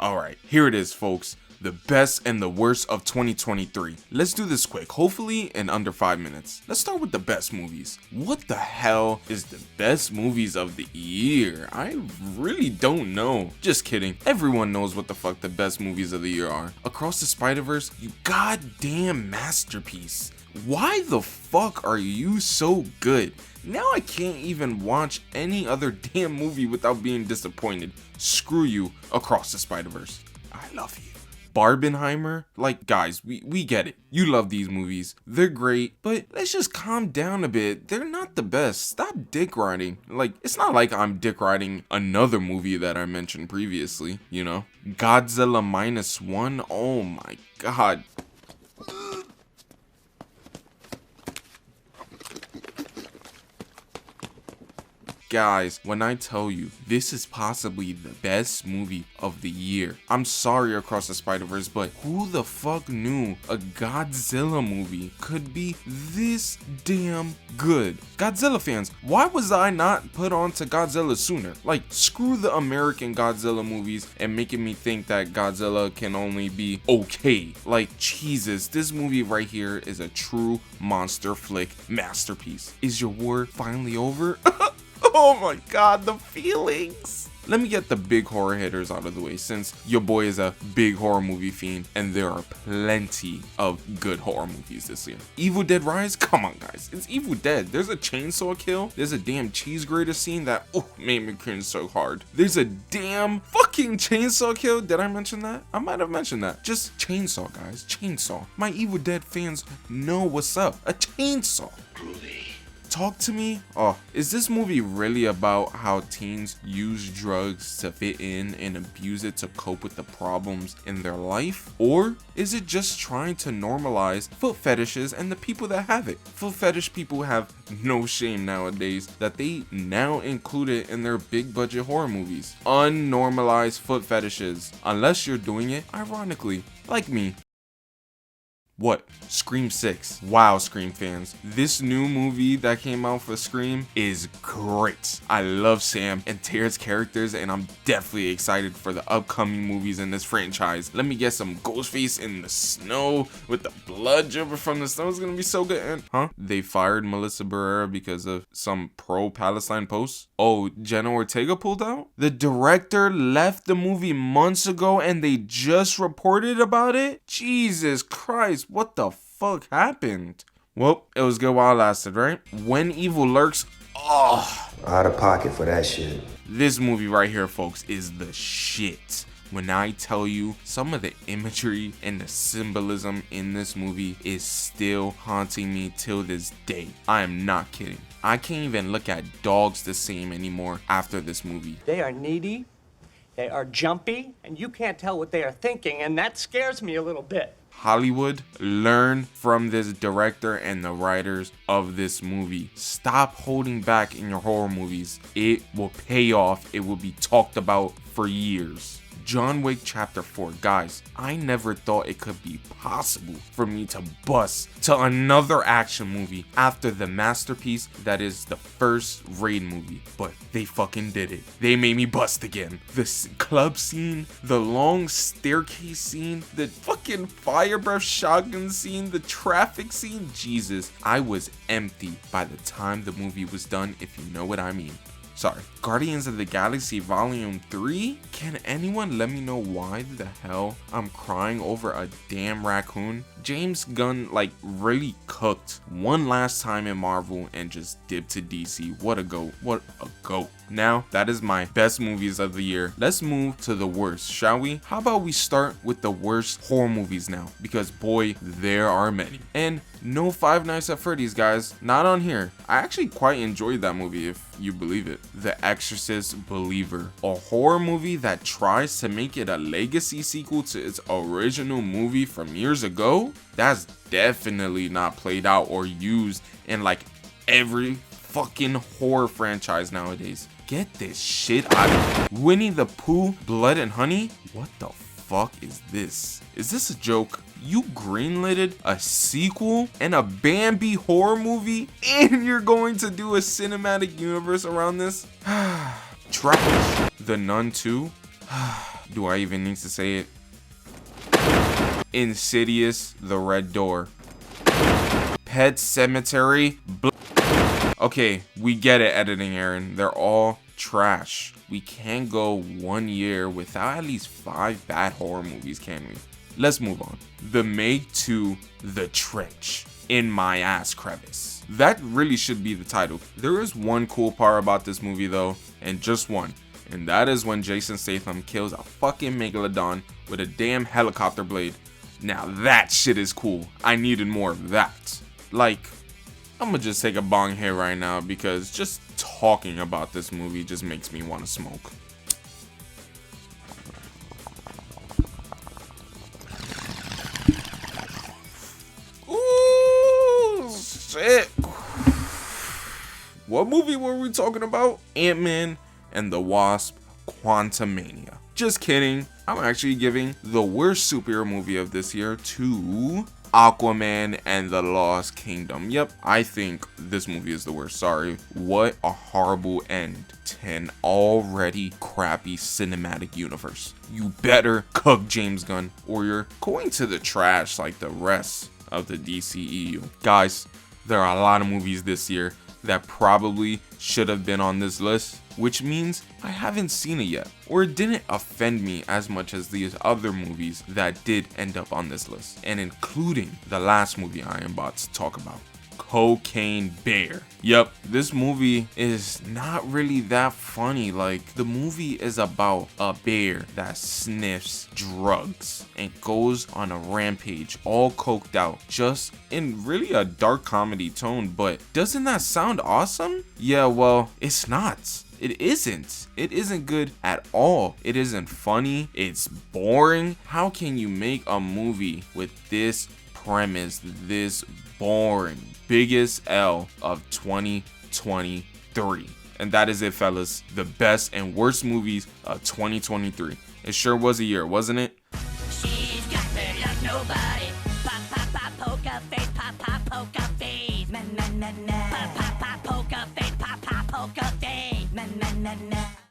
Alright, here it is, folks. The best and the worst of 2023. Let's do this quick, hopefully in under 5 minutes. Let's start with the best movies. What the hell is the best movies of the year? I really don't know. Just kidding. Everyone knows what the fuck the best movies of the year are. Across the Spider-Verse, you goddamn masterpiece. Why the fuck are you so good? Now I can't even watch any other damn movie without being disappointed. Screw you, Across the Spider-Verse. I love you. Barbenheimer? Like, guys, we get it. You love these movies. They're great, but let's just calm down a bit. They're not the best. Stop dick riding. Like, it's not like I'm dick riding another movie that I mentioned previously, you know? Godzilla -1? Oh my god. Guys, when I tell you this is possibly the best movie of the year, I'm sorry Across the Spider-Verse, but who the fuck knew a Godzilla movie could be this damn good? Godzilla fans, why was I not put on to Godzilla sooner? Like, screw the American Godzilla movies and making me think that Godzilla can only be okay. Like, Jesus, this movie right here is a true monster flick masterpiece. Is your war finally over? Oh my god, the feelings. Let me get the big horror hitters out of the way, since your boy is a big horror movie fiend and there are plenty of good horror movies this year. Evil Dead Rise? Come on guys, it's Evil Dead. There's a chainsaw kill, there's a damn cheese grater scene that made me cringe so hard. There's a damn fucking chainsaw kill. Did I mention that? I might have mentioned that. Just chainsaw, guys, chainsaw. My Evil Dead fans know what's up. A chainsaw. Talk to me. Oh, is this movie really about how teens use drugs to fit in and abuse it to cope with the problems in their life? Or is it just trying to normalize foot fetishes and the people that have it? Foot fetish people have no shame nowadays that they now include it in their big budget horror movies. Unnormalized foot fetishes, unless you're doing it ironically, like me. What? Scream 6. Wow, Scream fans. This new movie that came out for Scream is great. I love Sam and Tara's characters, and I'm definitely excited for the upcoming movies in this franchise. Let me get some Ghostface in the snow with the blood dripping from the snow. It's gonna be so good. And, they fired Melissa Barrera because of some pro-Palestine posts? Oh, Jenna Ortega pulled out? The director left the movie months ago and they just reported about it? Jesus Christ. What the fuck happened? Well, it was good while it lasted, right? When Evil Lurks, out of pocket for that shit. This movie right here, folks, is the shit. When I tell you some of the imagery and the symbolism in this movie is still haunting me till this day. I am not kidding. I can't even look at dogs the same anymore after this movie. They are needy, they are jumpy, and you can't tell what they are thinking, and that scares me a little bit. Hollywood, learn from this director and the writers of this movie. Stop holding back in your horror movies. It will pay off. It will be talked about for years. John Wick Chapter 4. Guys, I never thought it could be possible for me to bust to another action movie after the masterpiece that is the first Raid movie. But they fucking did it. They made me bust again. The club scene, the long staircase scene, the fucking fire breath shotgun scene, the traffic scene. Jesus, I was empty by the time the movie was done, if you know what I mean. Sorry. Guardians of the Galaxy Volume 3? Can anyone let me know why the hell I'm crying over a damn raccoon? James Gunn like really cooked one last time in Marvel and just dipped to DC. What a goat. What a goat. Now, that is my best movies of the year. Let's move to the worst, shall we? How about we start with the worst horror movies now? Because boy, there are many. And no Five Nights at Freddy's, guys. Not on here. I actually quite enjoyed that movie, if you believe it. The Exorcist Believer. A horror movie that tries to make it a legacy sequel to its original movie from years ago? That's definitely not played out or used in like every fucking horror franchise nowadays. Get this shit out of here. Winnie the Pooh, Blood and Honey? What the fuck is this? Is this a joke? You greenlighted a sequel and a Bambi horror movie, and you're going to do a cinematic universe around this? Trash. The Nun 2? Do I even need to say it? Insidious, The Red Door. Pet Cemetery. Okay, we get it, editing Aaron. They're all trash. We can't go 1 year without at least 5 bad horror movies, can we? Let's move on. The Meg 2, The Trench. In My Ass Crevice. That really should be the title. There is one cool part about this movie though, and just one. And that is when Jason Statham kills a fucking megalodon with a damn helicopter blade. Now that shit is cool. I needed more of that. Like, I'm gonna just take a bong hit right now because just talking about this movie just makes me want to smoke. Shit. What movie were we talking about? Ant-Man and the Wasp: Quantumania. Just kidding. I'm actually giving the worst superhero movie of this year to Aquaman and the Lost Kingdom. Yep, I think this movie is the worst. Sorry. What a horrible end to an already crappy cinematic universe. You better cook James Gunn or you're going to the trash like the rest of the DCEU. Guys, there are a lot of movies this year that probably should have been on this list, which means I haven't seen it yet, or it didn't offend me as much as these other movies that did end up on this list, and including the last movie I am about to talk about, Cocaine Bear. Yep, this movie is not really that funny. Like, the movie is about a bear that sniffs drugs and goes on a rampage all coked out, just in really a dark comedy tone. But doesn't that sound awesome? Yeah, well, it's not. It isn't. It isn't good at all. It isn't funny. It's boring. How can you make a movie with this premise this boring? Biggest L of 2023. And that is it, fellas. The best and worst movies of 2023. It sure was a year, wasn't it? She's got me like nobody. Pop, pop, pop, poker face. Pop, pop, poker face. Na, na, na, na. Pop, pop.